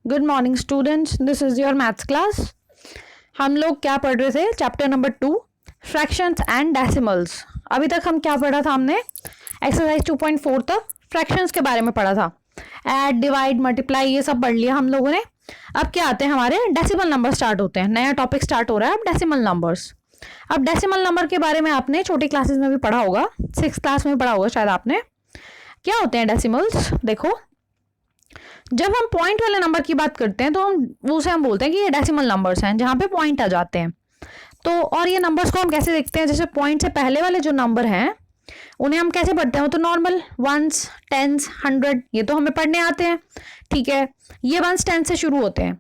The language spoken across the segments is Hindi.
Good morning students, this is your maths class. हम लोग क्या पढ़ रहे थे? Chapter number 2, fractions and decimals. अभी तक हम क्या पढ़ा था? हमने एक्सरसाइज 2.4 तक फ्रैक्शंस के बारे में पढ़ा था। ऐड, डिवाइड, मल्टीप्लाई ये सब पढ़ लिया हम लोगों ने। अब क्या आते हैं? हमारे डेसिमल नंबर स्टार्ट होते हैं। नया टॉपिक स्टार्ट हो रहा है अब, डेसिमल नंबर्स। अब डेसिमल नंबर के बारे में आपने छोटी क्लासेस में भी पढ़ा होगा, 6th क्लास में पढ़ा होगा शायद आपने। क्या होते हैं डेसिमल्स? देखो, जब हम पॉइंट वाले नंबर की बात करते हैं तो हम बोलते हैं कि ये डेसिमल नंबर्स हैं, जहाँ पे पॉइंट आ जाते हैं। तो और ये नंबर्स को हम कैसे देखते हैं? जैसे पॉइंट से पहले वाले जो नंबर हैं उन्हें हम कैसे पढ़ते हैं? वो तो नॉर्मल वंस, टेंस, 100 ये तो हमें पढ़ने आते हैं, ठीक है। ये वंस टेंस से शुरू होते हैं।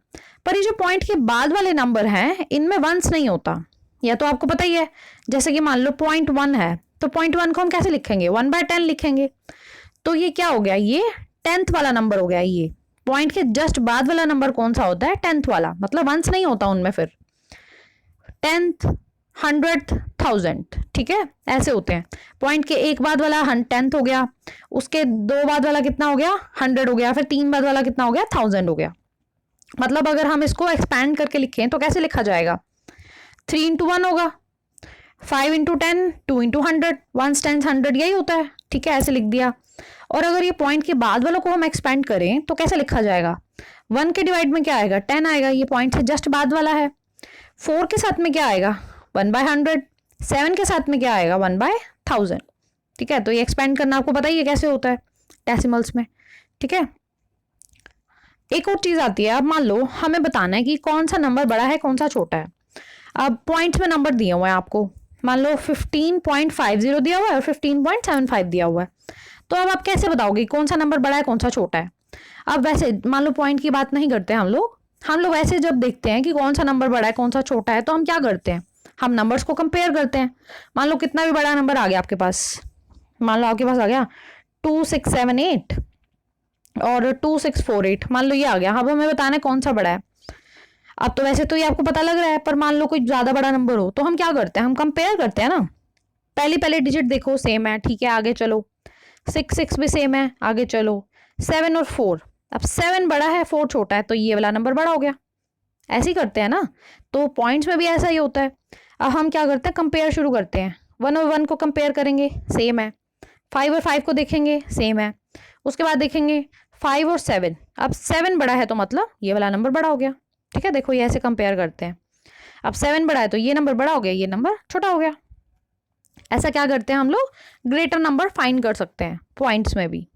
पर ये जो पॉइंट के बाद वाले नंबर हैं इनमें वंस नहीं होता, या तो आपको पता ही है। जैसे कि मान लो 0.1 है, तो 0.1 को हम कैसे लिखेंगे? 1/10 लिखेंगे। तो ये क्या हो गया? ये 10th वाला नंबर हो गया। ये पॉइंट के जस्ट बाद वाला नंबर कौन सा होता है? 10th वाला, मतलब वंस नहीं होता उनमें। फिर 10th, 100th, 1000, ठीक है, ऐसे होते हैं। पॉइंट के एक बाद वाला 10th हो गया, उसके दो बाद वाला कितना हो गया? 100 हो गया, फिर तीन बाद वाला कितना हो गया? 1000 हो गया। मतलब अगर हम इसको एक्सपैंड करके लिखें तो कैसे लिखा जाएगा? 3 into 1 होगा, 5 into 10, 2 into 100, 1 10 100 यही होता है, ठीक है, ऐसे लिख दिया। और अगर ये पॉइंट के बाद वालों को हम एक्सपेंड करें तो कैसे लिखा जाएगा? 1 के डिवाइड में क्या आएगा? 10 आएगा, ये पॉइंट से जस्ट बाद वाला है। 4 के साथ में क्या आएगा? 1/100। 7 के साथ में क्या आएगा? 1/1000, ठीक है। तो ये एक्सपेंड करना आपको पता ही है कैसे होता है डेसिमल्स में, ठीक है। एक और चीज आती है, अब मान लो हमें बताना है कि कौन सा नंबर बड़ा है कौन सा छोटा है। अब पॉइंट्स में नंबर दिए हुए हैं आपको, मान लो 15.50 दिया हुआ है और 15.75 दिया हुआ है। तो अब आप कैसे बताओगे कौन सा नंबर बड़ा है कौन सा छोटा है? अब वैसे मान लो पॉइंट की बात नहीं करते हम लोग ऐसे जब देखते हैं कि कौन सा नंबर बड़ा है कौन सा छोटा है तो हम क्या करते हैं? हम नंबर्स को कंपेयर करते हैं। मान लो कितना भी बड़ा नंबर आ गया आपके पास, मान लो आपके पास आ गया 2678 और 2648, मान लो ये आ गया। अब हमें बताना है कौन सा बड़ा है। अब तो वैसे तो ये आपको पता लग रहा है, पर मान लो कोई ज्यादा बड़ा नंबर हो तो हम क्या करते हैं? हम कंपेयर करते हैं ना। पहले डिजिट देखो सेम है, ठीक है, आगे चलो। 6 भी सेम है, आगे चलो। 7 और 4, अब 7 बड़ा है 4 छोटा है, तो ये वाला नंबर बड़ा हो गया। ऐसे ही करते हैं ना। तो पॉइंट्स में भी ऐसा ही होता है। अब हम क्या करते हैं? कंपेयर शुरू करते हैं। 1 और 1 को कंपेयर करेंगे, सेम है। 5 और 5 को देखेंगे, सेम है। उसके बाद देखेंगे 5 और 7, अब 7 बड़ा है तो मतलब ये वाला नंबर बड़ा हो गया, ठीक है। देखो ये ऐसे कंपेयर करते हैं। अब 7 बड़ा है तो ये नंबर बड़ा हो गया, ये नंबर छोटा हो गया। ऐसा क्या करते हैं हम लोग? ग्रेटर नंबर फाइंड कर सकते हैं पॉइंट्स में भी।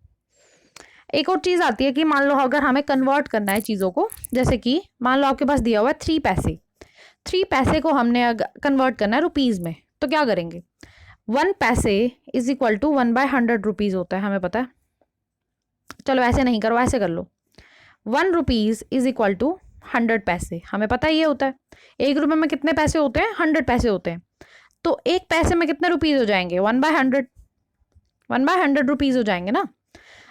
एक और चीज आती है कि मान लो अगर हमें कन्वर्ट करना है चीजों को, जैसे कि मान लो आपके पास दिया हुआ है 3 पैसे। 3 पैसे को हमने कन्वर्ट करना है रुपीज में, तो क्या करेंगे? 1 पैसे इज इक्वल टू 1/100 रुपीज होता है, हमें पता है। चलो ऐसे नहीं करो, ऐसे कर लो। 1 रुपीज इज इक्वल टू 100 पैसे, हमें पता ही ये होता है। 1 रुपए में कितने पैसे होते हैं? 100 पैसे होते हैं। तो एक पैसे में कितने रुपीज हो जाएंगे? 1/100, 1/100 रुपीज हो जाएंगे ना।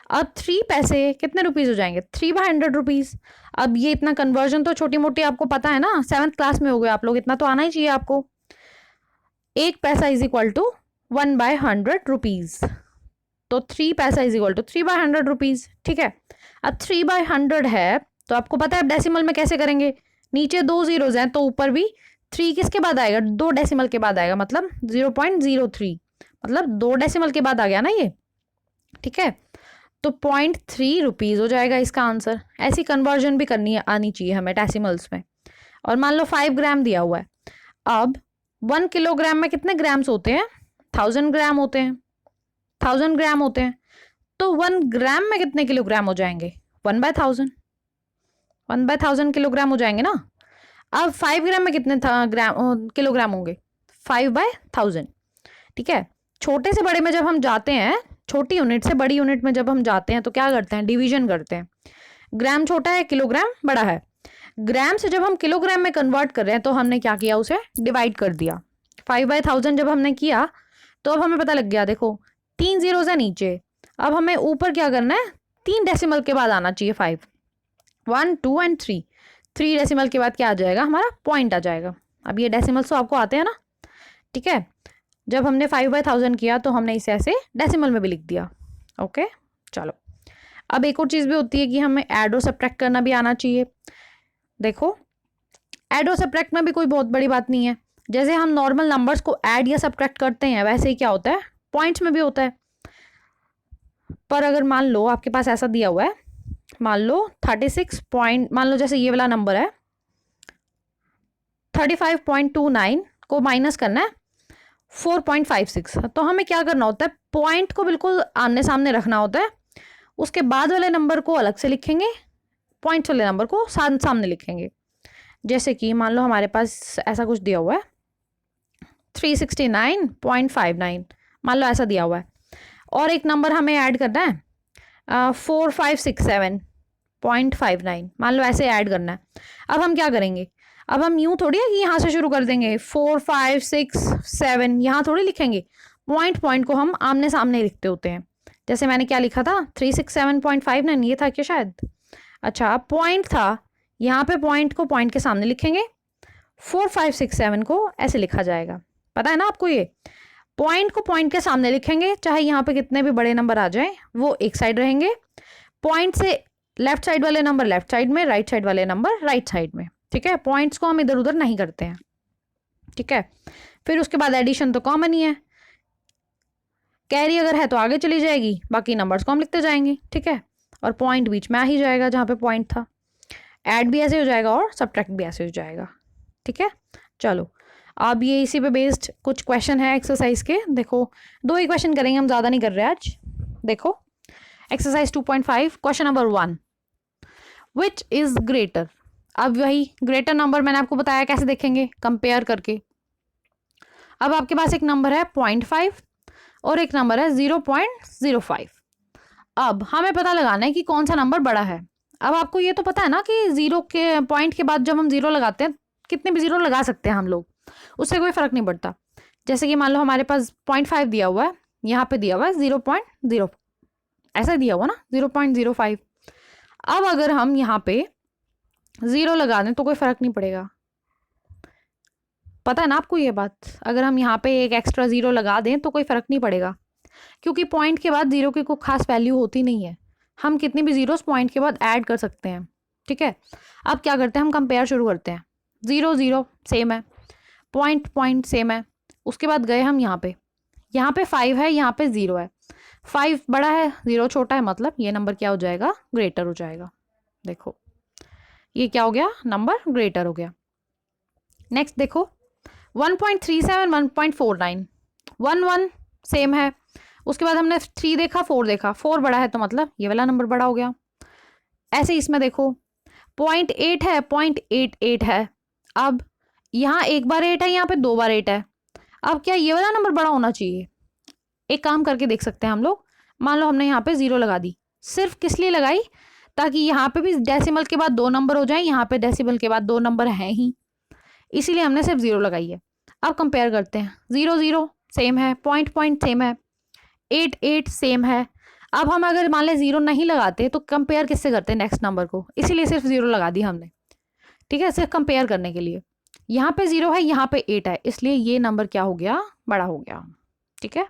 अब 3 पैसे कितने रुपीज हो जाएंगे? 3/100 रुपीज। अब ये इतना कन्वर्जन तो छोटी मोटी आपको पता है ना, 7th क्लास में हो गए आप लोग, इतना तो आना ही चाहिए आपको। 1 पैसा इज इक्वल टू 1/100 रुपीज, तो 3 पैसा इज इक्वल टू 3/100 रुपीज, ठीक है। अब 3/100 है तो आपको पता है डेसिमल में कैसे करेंगे? नीचे 2 जीरोज हैं तो ऊपर भी 3 किसके बाद आएगा? 2 डेसिमल के बाद आएगा, मतलब 0.03, मतलब 2 डेसिमल के बाद आ गया ना ये, ठीक है। तो 0.3 रुपीज हो जाएगा इसका आंसर। ऐसी कन्वर्जन भी करनी आनी चाहिए हमें डेसिमल्स में। और मान लो 5 ग्राम दिया हुआ है। अब 1 किलोग्राम में कितने ग्राम्स होते हैं? 1000 ग्राम होते हैं, 1000 ग्राम होते हैं। तो 1 ग्राम में कितने किलोग्राम हो जाएंगे? 1/1000, 1/1000 किलोग्राम हो जाएंगे ना। अब 5 ग्राम में कितने किलोग्राम होंगे? 5/1000, ठीक है। छोटे से बड़े में जब हम जाते हैं, छोटी यूनिट से बड़ी यूनिट में जब हम जाते हैं तो क्या करते हैं? डिवीजन करते हैं। ग्राम छोटा है, किलोग्राम बड़ा है। ग्राम से जब हम किलोग्राम में कन्वर्ट कर रहे हैं तो हमने क्या किया? उसे डिवाइड कर दिया। 5/1000 जब हमने किया तो अब हमें पता लग गया, देखो 3 जीरोज है नीचे। अब हमें ऊपर क्या करना है? 3 डेसिमल के बाद आना चाहिए 5, 1 2 एंड 3। 3 डेसिमल के बाद क्या आ जाएगा? हमारा पॉइंट आ जाएगा। अब ये डेसिमल्स तो आपको आते हैं ना, ठीक है। जब हमने 5/1000 किया तो हमने इसे ऐसे डेसिमल में भी लिख दिया, ओके। चलो अब एक और चीज़ भी होती है कि हमें ऐड और सब्ट्रैक्ट करना भी आना चाहिए। देखो ऐड और सब्ट्रैक्ट में भी कोई बहुत बड़ी बात नहीं है, जैसे हम नॉर्मल नंबर्स को ऐड या सब्ट्रैक्ट करते हैं वैसे ही क्या होता है पॉइंट्स में भी होता है। पर अगर मान लो आपके पास ऐसा दिया हुआ है, मान लो 36 पॉइंट, मान लो जैसे ये वाला नंबर है 35.29 को माइनस करना है 4.56, तो हमें क्या करना होता है पॉइंट को बिल्कुल आमने सामने रखना होता है, उसके बाद वाले नंबर को अलग से लिखेंगे, पॉइंट वाले नंबर को सामने लिखेंगे। जैसे कि मान लो हमारे पास ऐसा कुछ दिया हुआ है 369.59, मान लो ऐसा दिया हुआ है, और एक नंबर हमें ऐड करना है 4567.59, मान लो ऐसे ऐड करना है। अब हम क्या करेंगे, अब हम यूं थोड़ी है कि यहाँ से शुरू कर देंगे 4 5 6 7, यहाँ थोड़ी लिखेंगे, पॉइंट को हम आमने सामने लिखते होते हैं। जैसे मैंने क्या लिखा था 367.59, ये था क्या शायद, अच्छा पॉइंट था, यहाँ पे पॉइंट को पॉइंट के सामने लिखेंगे, 4 5 6 7 को ऐसे लिखा जाएगा। पता है ना आपको, ये पॉइंट को पॉइंट के सामने लिखेंगे, चाहे यहाँ पे कितने भी बड़े नंबर आ जाएं वो एक साइड रहेंगे, पॉइंट से लेफ्ट साइड वाले नंबर लेफ्ट साइड में, राइट साइड वाले नंबर राइट साइड में। ठीक है, पॉइंट्स को हम इधर उधर नहीं करते हैं। ठीक है, फिर उसके बाद एडिशन तो कॉमन ही है, कैरी अगर है तो आगे चली जाएगी, बाकी नंबर्स को हम लिखते जाएंगे। ठीक है, और पॉइंट बीच में आ ही जाएगा जहाँ पे पॉइंट था, ऐड भी ऐसे हो जाएगा और सब्ट्रैक्ट भी ऐसे हो जाएगा। ठीक है, चलो अब ये इसी पे बेस्ड कुछ क्वेश्चन है एक्सरसाइज के। देखो 2 ही क्वेश्चन करेंगे, हम ज़्यादा नहीं कर रहे आज। देखो exercise 2.5 question number 1, which is greater. अब वही ग्रेटर नंबर मैंने आपको बताया कैसे देखेंगे, कंपेयर करके। अब आपके पास एक नंबर है 0.5 और एक नंबर है 0.05। अब हमें पता लगाना है कि कौन सा नंबर बड़ा है। अब आपको ये तो पता है ना कि जीरो के पॉइंट के बाद जब हम जीरो लगाते हैं, कितने भी जीरो लगा सकते हैं हम लोग, उससे कोई फर्क नहीं पड़ता। जैसे कि मान लो हमारे पास 0.5 दिया हुआ है, यहाँ पे दिया हुआ है 0.0, ऐसा दिया हुआ ना 0.05। अब अगर हम यहाँ पे 0 लगा दें तो कोई फर्क नहीं पड़ेगा, पता है ना आपको ये बात। अगर हम यहाँ पे एक एक्स्ट्रा 0 लगा दें तो कोई फर्क नहीं पड़ेगा, क्योंकि पॉइंट के बाद 0 की कोई खास वैल्यू होती नहीं है, हम कितनी भी जीरोस पॉइंट के बाद ऐड कर सकते हैं। ठीक है, अब क्या करते हैं, हम कंपेयर शुरू करते हैं। 0 0 सेम है, पॉइंट सेम है, उसके बाद गए हम यहाँ पे 5 है, यहाँ पे 0 है, 5 बड़ा है 0 छोटा है, मतलब ये नंबर क्या हो जाएगा, ग्रेटर हो जाएगा। देखो ये क्या हो गया, नंबर ग्रेटर हो गया। नेक्स्ट देखो 1.37 1.49, 1 1 सेम है, उसके बाद हमने 3 देखा 4 देखा, 4 बड़ा है तो मतलब ये वाला नंबर बड़ा हो गया। ऐसे इसमें देखो 0.8 है 0.88 है, अब यहाँ एक बार 8 है, यहाँ पे 2 बार 8 है, अब क्या ये वाला नंबर बड़ा होना चाहिए। एक काम करके देख सकते हैं हम लोग, मान लो हमने यहाँ पे 0 लगा दी, सिर्फ किस लिए लगाई, ताकि यहाँ पे भी डेसिमल के बाद 2 नंबर हो जाए, यहाँ पे डेसिमल के बाद 2 नंबर हैं ही, इसीलिए हमने सिर्फ 0 लगाई है। अब कंपेयर करते हैं, 0 0 सेम है, पॉइंट सेम है, 8 8 सेम है। अब हम अगर मान लें 0 नहीं लगाते तो कंपेयर किससे करते हैं, नेक्स्ट नंबर को, इसीलिए सिर्फ 0 लगा दी हमने। ठीक है, सिर्फ कंपेयर करने के लिए। यहाँ पे 0 है, यहाँ पे 8 है, इसलिए ये नंबर क्या हो गया, बड़ा हो गया। ठीक है,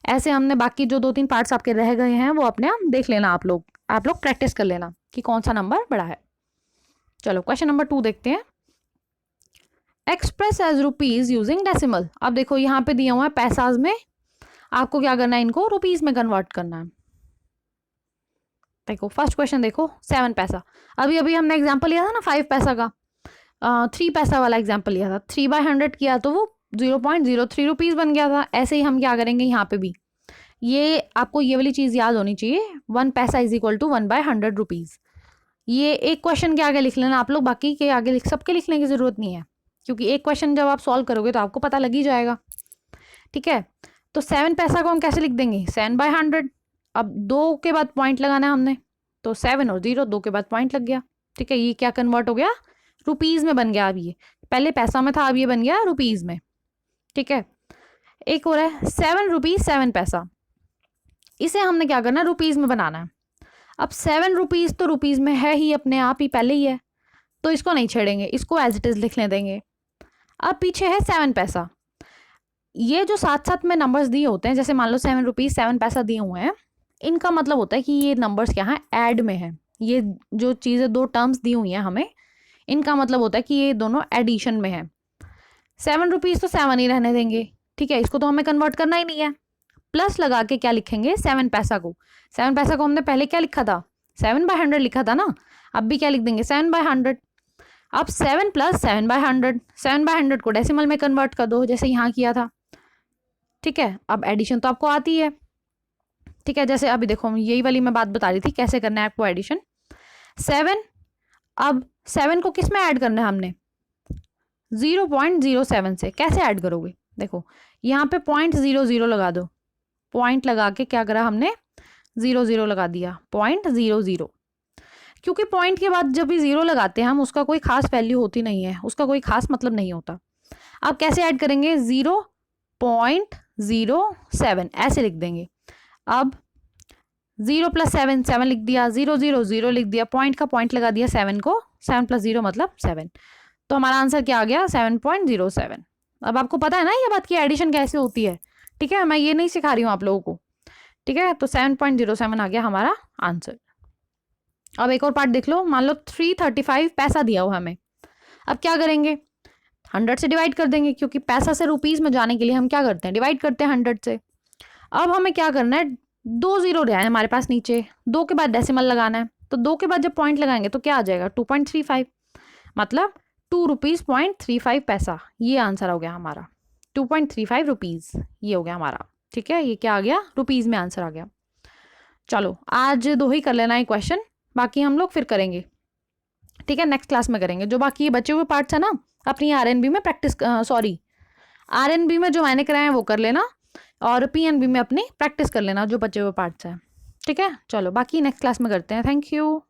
ऐसे हमने बाकी जो 2-3 पार्ट्स आपके रह गए हैं वो अपने आप देख लेना, आप लोग प्रैक्टिस कर लेना कि कौन सा नंबर बड़ा है। चलो क्वेश्चन नंबर 2 देखते हैं। Express as rupees using decimal. अब देखो यहाँ पे दिया हुआ है पैसाज में, आपको क्या करना है, इनको रुपीज में कन्वर्ट करना है। देखो फर्स्ट क्वेश्चन देखो 7 पैसा, अभी अभी हमने एग्जांपल लिया था ना 5 पैसा का, 3 पैसा वाला एग्जांपल लिया था, 3/100 किया तो वो 0.03 रुपीज़ बन गया था। ऐसे ही हम क्या करेंगे यहाँ पे भी, ये आपको ये वाली चीज़ याद होनी चाहिए, 1 पैसा इज इक्वल टू 1/100 रुपीज़। ये एक क्वेश्चन के आगे लिख लेना आप लोग, बाकी के आगे सबके लिखने की ज़रूरत नहीं है, क्योंकि एक क्वेश्चन जब आप सॉल्व करोगे तो आपको पता लग ही जाएगा। ठीक है, तो 7 पैसा को हम कैसे लिख देंगे, 7/100। अब 2 के बाद पॉइंट लगाना है हमने, तो 7 और 0, 2 के बाद पॉइंट लग गया। ठीक है, ये क्या कन्वर्ट हो गया, रुपीज़ में बन गया। अब ये पहले पैसा में था, अब ये बन गया रुपीज़ में। ठीक है, एक और है 7 रुपीज़ 7 पैसा, इसे हमने क्या करना है, रुपीज़ में बनाना है। अब 7 रुपीज़ तो रुपीज़ में है ही, अपने आप ही पहले ही है, तो इसको नहीं छेड़ेंगे, इसको एज इट इज़ लिखने देंगे। अब पीछे है 7 पैसा, ये जो साथ साथ में नंबर्स दिए होते हैं, जैसे मान लो 7 रुपीज़ 7 पैसा दिए हुए हैं, इनका मतलब होता है कि ये नंबर्स क्या हैं, ऐड में है। ये जो चीज़ें दो टर्म्स दी हुई हैं हमें, इनका मतलब होता है कि ये दोनों एडिशन में है। 7 रुपीज़ तो 7 ही रहने देंगे, ठीक है, इसको तो हमें कन्वर्ट करना ही नहीं है। प्लस लगा के क्या लिखेंगे, 7 पैसा को। 7 पैसा को हमने पहले क्या लिखा था, 7/100 लिखा था ना, अब भी क्या लिख देंगे, 7/100। अब 7 + 7/100, 7/100 को डेसिमल में कन्वर्ट कर दो जैसे यहाँ किया था, ठीक है। अब एडिशन तो आपको आती है, ठीक है, जैसे अभी देखो यही वाली मैं बात बता रही थी कैसे करना है आपको एडिशन। 7, अब 7 को किस में ऐड करना है हमने, 0.07 से। कैसे ऐड करोगे, देखो यहाँ पे 0.00 लगा दो, पॉइंट लगा के क्या करा हमने, 0 लगा दिया, 0.00। क्योंकि पॉइंट के बाद जब भी 0 लगाते हैं हम, उसका कोई खास वैल्यू होती नहीं है, उसका कोई खास मतलब नहीं होता। अब कैसे ऐड करेंगे, 0.07 ऐसे लिख देंगे। अब 0 + 7, 7 लिख दिया, 0 0 0 लिख दिया, पॉइंट का पॉइंट लगा दिया 7 को, 7 + 0 मतलब 7। तो हमारा आंसर क्या आ गया, 7.07। अब आपको पता है ना ये बात की एडिशन कैसे होती है, ठीक है, मैं ये नहीं सिखा रही हूँ आप लोगों को, ठीक है। तो 7.07 आ गया हमारा आंसर। अब एक और पार्ट देख लो, मान लो 335 पैसा दिया हुआ हमें। अब क्या करेंगे, 100 से डिवाइड कर देंगे, क्योंकि पैसा से रुपीस में जाने के लिए हम क्या करते हैं, डिवाइड करते हैं 100 से। अब हमें क्या करना है, 2 0 रहे हैं हमारे पास नीचे, 2 के बाद डेसिमल लगाना है, तो 2 के बाद जब पॉइंट लगाएंगे तो क्या आ जाएगा, 2.35, मतलब 2 रुपीज़ 0.35 पैसा। ये आंसर हो गया हमारा, 2.35 रुपीज़, ये हो गया हमारा, ठीक है। ये क्या आ गया, रुपीज़ में आंसर आ गया। चलो आज 2 ही कर लेना है क्वेश्चन, बाकी हम लोग फिर करेंगे, ठीक है, नेक्स्ट क्लास में करेंगे। जो बाकी बचे हुए पार्ट्स है ना, अपनी आरएनबी में प्रैक्टिस, सॉरी आरएनबी में जो मैंने कराए हैं वो कर लेना, और पीएनबी में अपनी प्रैक्टिस कर लेना जो बचे हुए पार्ट्स हैं, ठीक है। चलो बाकी नेक्स्ट क्लास में करते हैं, थैंक यू।